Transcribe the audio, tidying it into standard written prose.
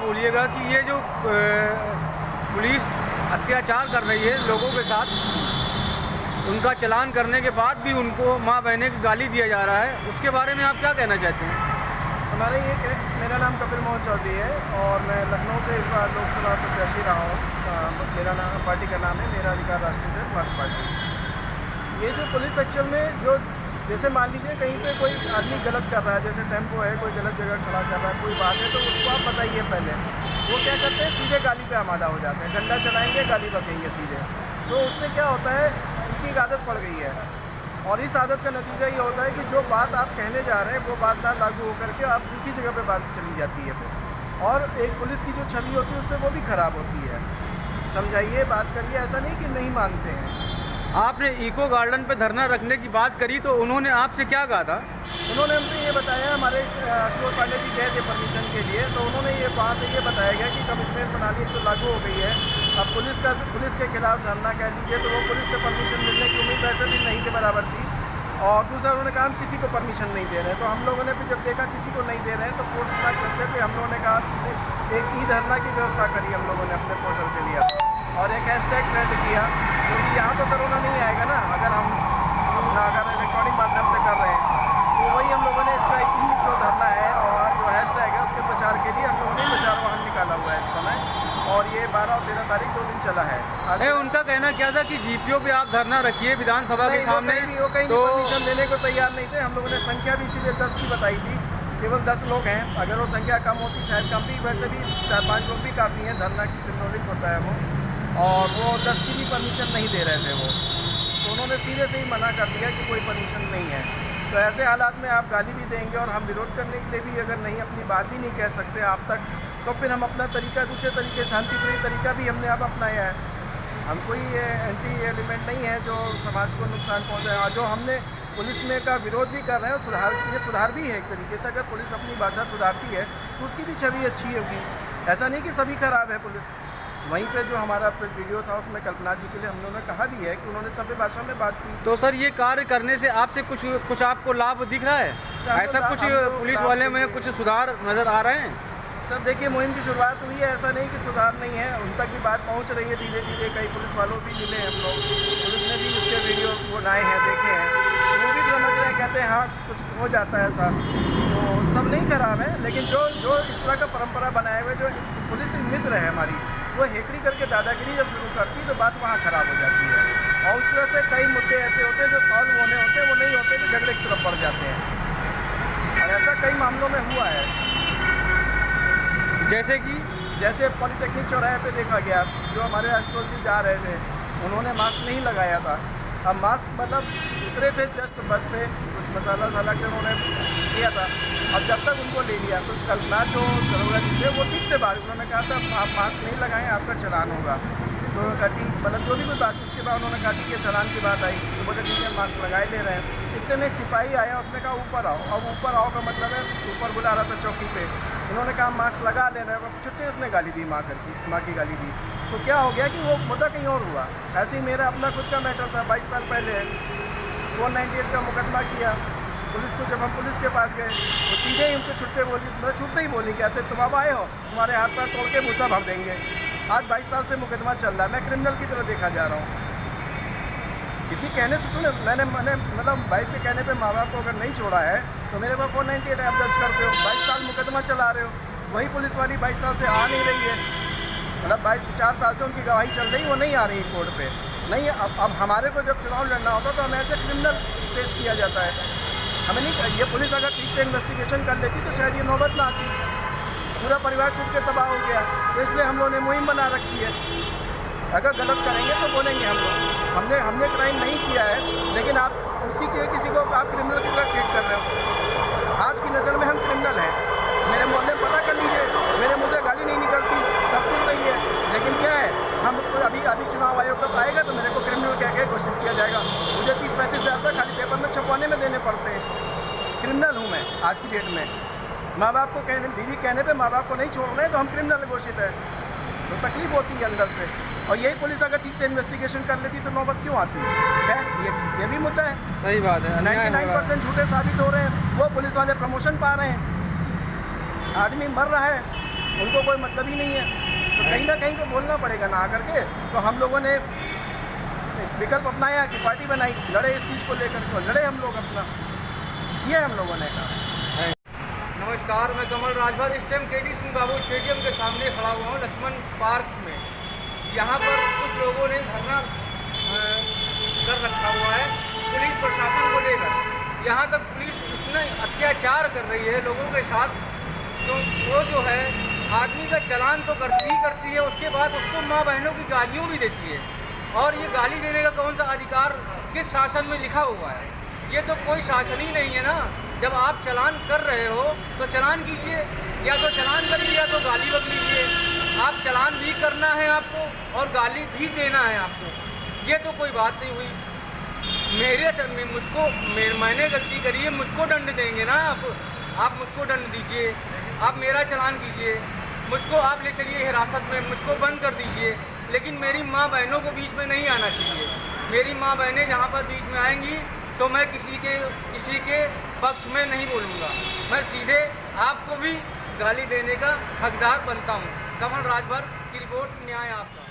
बोलिएगा कि ये जो पुलिस अत्याचार कर रही है लोगों के साथ, उनका चालान करने के बाद भी उनको माँ बहने की गाली दिया जा रहा है, उसके बारे में आप क्या कहना चाहते हैं? हमारे ये मेरा नाम कपिल मोहन चौधरी है और मैं लखनऊ से इस बार लोकसभा प्रत्याशी रहा हूँ। मेरा नाम पार्टी का नाम है मेरा अधिकार राष्ट्रीय जनता पार्टी। ये जो पुलिस एक्चुअल में जो जैसे मान लीजिए कहीं पे कोई आदमी गलत कर रहा है, जैसे टेम्पो है कोई गलत जगह खड़ा कर रहा है, कोई बात है तो उसको आप बताइए पहले। वो क्या करते हैं, सीधे गाली पे आमादा हो जाते हैं, डंडा चलाएंगे गाली बकेंगे सीधे। तो उससे क्या होता है, उनकी एक आदत पड़ गई है और इस आदत का नतीजा ये होता है कि जो बात आप कहने जा रहे हैं वो बात ना लागू होकर के आप दूसरी जगह पे बात चली जाती है फिर, और एक पुलिस की जो छवि होती है उससे वो भी ख़राब होती है। समझाइए, बात करिए, ऐसा नहीं कि नहीं मानते हैं। आपने इको गार्डन पे धरना रखने की बात करी तो उन्होंने आपसे क्या कहा था? उन्होंने हमसे ये बताया, हमारे अशोक पांडे जी गए थे परमिशन के लिए, तो उन्होंने ये वहाँ से ये बताया गया कि कमिश्नरेट प्रणाली तो लागू हो गई है, अब पुलिस के खिलाफ धरना कह लीजिए तो वो पुलिस से परमिशन मिलने की उम्मीद वैसे भी नहीं के बराबर थी। और दूसरा उन्होंने कहा हम किसी को परमिशन नहीं दे रहे, तो हम लोगों ने फिर जब देखा किसी को नहीं दे रहे हैं तो फोर्स ना करते थे, हम लोगों ने कहा एक ई धरना की व्यवस्था करी हम लोगों ने अपने पोर्टल के लिए और एक हैशटैग ट्रेंड किया, क्योंकि यहाँ तो कोरोना नहीं आएगा ना अगर इलेक्ट्रॉनिक माध्यम से कर रहे हैं। तो वही हम लोगों ने इसका एक ही जो धरना है और जो हैशटैग है उसके प्रचार के लिए हम लोगों ने प्रचार वाहन निकाला हुआ है इस समय, और ये 12 और 13 तारीख 2 दिन चला है। उनका कहना क्या था कि जीपीओ पे आप धरना रखिए विधानसभा के सामने, वो कहीं तो परमिशन देने को तैयार नहीं थे। हम लोगों ने संख्या भी इसीलिए 10 की बताई थी, केवल 10 लोग हैं, अगर वो संख्या कम होती शायद कम भी, वैसे भी 4-5 लोग भी काफ़ी हैं, धरना की सिम्बोलिक होता है वो, और वो 10 की भी परमिशन नहीं दे रहे थे वो, तो उन्होंने सीधे से ही मना कर दिया कि कोई परमिशन नहीं है। तो ऐसे हालात में आप गाली भी देंगे और हम विरोध करने के लिए भी अगर नहीं अपनी बात भी नहीं कह सकते आप तक, तो फिर हम अपना तरीका दूसरे तरीके शांतिप्रिय तरीका भी हमने अब अपनाया है। हम कोई एंटी एलिमेंट नहीं है जो समाज को नुकसान पहुँचाए, जो हमने पुलिस में का विरोध भी कर रहे हैं, ये सुधार भी है एक तरीके से। अगर पुलिस अपनी भाषा सुधारती है तो उसकी भी छवि अच्छी होगी, ऐसा नहीं कि सभी खराब है पुलिस। वहीं पे जो हमारा वीडियो था उसमें कल्पना जी के लिए हम लोगों ने कहा भी है कि उन्होंने सभ्य भाषा में बात की। तो सर ये कार्य करने से आपसे कुछ आपको लाभ दिख रहा है? ऐसा कुछ पुलिस वाले में कुछ सुधार नज़र आ रहे हैं? सर देखिए, मुहिम की शुरुआत हुई है, ऐसा नहीं कि सुधार नहीं है, उन तक भी बात पहुंच रही है धीरे धीरे। कई पुलिस वालों भी मिले हैं हम लोग, पुलिस ने भी उसके वीडियो बनाए हैं, देखे हैं, वो भी समझ रहे हैं, कहते हैं हाँ कुछ हो जाता है ऐसा। तो सब नहीं खराब है, लेकिन जो इस तरह का परंपरा बनाए हुए जो पुलिस मित्र है हमारी, वो हेकड़ी करके दादागिरी जब शुरू करती तो बात वहाँ ख़राब हो जाती है, और उस तरह से कई मुद्दे ऐसे होते हैं जो सॉल्व होने होते हैं, वो नहीं होते, तो झगड़े की तरफ बढ़ जाते हैं, और ऐसा कई मामलों में हुआ है। जैसे पॉलिटेक्निक चौराहे पे देखा गया, जो हमारे आशुतोष जी जा रहे थे, उन्होंने मास्क नहीं लगाया था। अब मास्क मतलब उतरे थे जस्ट बस से, कुछ मसाला वसाला के उन्होंने किया था, अब जब तक उनको ले लिया तो कल्पना जो दरोगा जी थे वो ठीक से बात, उन्होंने कहा था आप मास्क नहीं लगाएं आपका चालान होगा, तो कहा ठीक, मतलब जो भी कोई बात, उसके बाद उन्होंने कहा ठीक है, चालान की बात आई तो बोले ठीक है मास्क लगाए ले रहे हैं। इतने में एक सिपाही आया, उसने कहा ऊपर आओ। अब ऊपर आओ का मतलब है ऊपर बुला रहा था चौकी पे, उन्होंने कहा मास्क लगा ले रहे हैं, छुट्टी उसने गाली दी, माँ की गाली दी। तो क्या हो गया कि वो मुद्दा कहीं और हुआ। ऐसे ही मेरा अपना खुद का मैटर था, 22 साल पहले 498 का मुकदमा किया पुलिस को। जब हम पुलिस के पास गए तो सीधे ही उनके छुट्टे बोली, मतलब छुट्टे ही बोली, कहते तुम अब आए हो, तुम्हारे हाथ पैर तोड़ के भूसा भर देंगे। आज 22 साल से मुकदमा चल रहा है, मैं क्रिमिनल की तरह देखा जा रहा हूँ। किसी कहने से तो मैंने मतलब भाई के कहने पे माँ बाप को अगर नहीं छोड़ा है तो मेरे पास 498 आप दर्ज करते हो, 22 साल मुकदमा चला रहे हो। वही पुलिस वाली 22 साल से आ नहीं रही है, मतलब 4 साल से उनकी गवाही चल रही, वो नहीं आ रही कोर्ट पे। नहीं, अब हमारे को जब चुनाव लड़ना होता तो हमें ऐसे क्रिमिनल पेश किया जाता है। हमें नहीं, ये पुलिस अगर ठीक से इन्वेस्टिगेशन कर लेती तो शायद ये नौबत ना आती, पूरा परिवार टूट के तबाह हो गया। तो इसलिए हम लोगों ने मुहिम बना रखी है, अगर गलत करेंगे तो बोलेंगे हम लोग। हमने क्राइम नहीं किया है, लेकिन आप उसी के किसी को आप क्रिमिनल की तरह ट्रीट कर रहे हो। आज की नज़र में हम क्रिमिनल हैं, मेरे मोहल्ले पता कर लीजिए, मेरे मुँह से गाली नहीं निकलती, सब कुछ सही है, लेकिन क्या है, हम अभी चुनाव आयोग कब आएगा तो मेरे को क्रिमिनल कह के घोषित किया जाएगा। मुझे 30-35 हज़ार रुपये खाली पेपर में छपवाने में देने पड़ते हैं। क्रिमिनल हूँ मैं आज की डेट में। माँ बाप को बीवी कहने पे माँ बाप को नहीं छोड़ रहे तो हम क्रिमिनल घोषित है, तो तकलीफ होती है अंदर से। और यही पुलिस अगर ठीक से इन्वेस्टिगेशन कर लेती तो नौबत क्यों आती है? ये भी मुद्दा है। सही बात है, 99% झूठे साबित हो रहे हैं, वो पुलिस वाले प्रमोशन पा रहे हैं, आदमी मर रहा है, उनको कोई मतलब ही नहीं है। तो कहीं ना कहीं तो बोलना पड़ेगा ना आकर के। तो हम लोगों ने एक विकल्प अपनाया कि पार्टी बनाई, लड़े इस चीज़ को लेकर के, लड़े हम लोग अपना, किया हम लोगों ने काम। नमस्कार, मैं कमल राजभर इस टाइम केडी सिंह बाबू स्टेडियम के सामने खड़ा हुआ हूँ, लक्ष्मण पार्क में। यहाँ पर कुछ लोगों ने धरना कर रखा हुआ है पुलिस प्रशासन को लेकर। यहाँ तक पुलिस इतना अत्याचार कर रही है लोगों के साथ, तो वो जो है आदमी का चालान तो करती है, उसके बाद उसको माँ बहनों की गालियों भी देती है। और ये गाली देने का कौन सा अधिकार किस शासन में लिखा हुआ है? ये तो कोई शासन ही नहीं है ना। जब आप चालान कर रहे हो तो चालान कीजिए, या तो चालान करिए या तो गाली बक लीजिए। आप चालान भी करना है आपको और गाली भी देना है आपको, ये तो कोई बात नहीं हुई। मैंने गलती करी है, मुझको दंड देंगे ना आप मुझको दंड दीजिए, आप मेरा चालान कीजिए, मुझको आप ले चलिए हिरासत में, मुझको बंद कर दीजिए। लेकिन मेरी माँ बहनों को बीच में नहीं आना चाहिए। मेरी माँ बहनें जहाँ पर बीच में आएंगी तो मैं किसी के पक्ष में नहीं बोलूँगा, मैं सीधे आपको भी गाली देने का हकदार बनता हूँ। कमल राजभर की रिपोर्ट, न्याय आपका।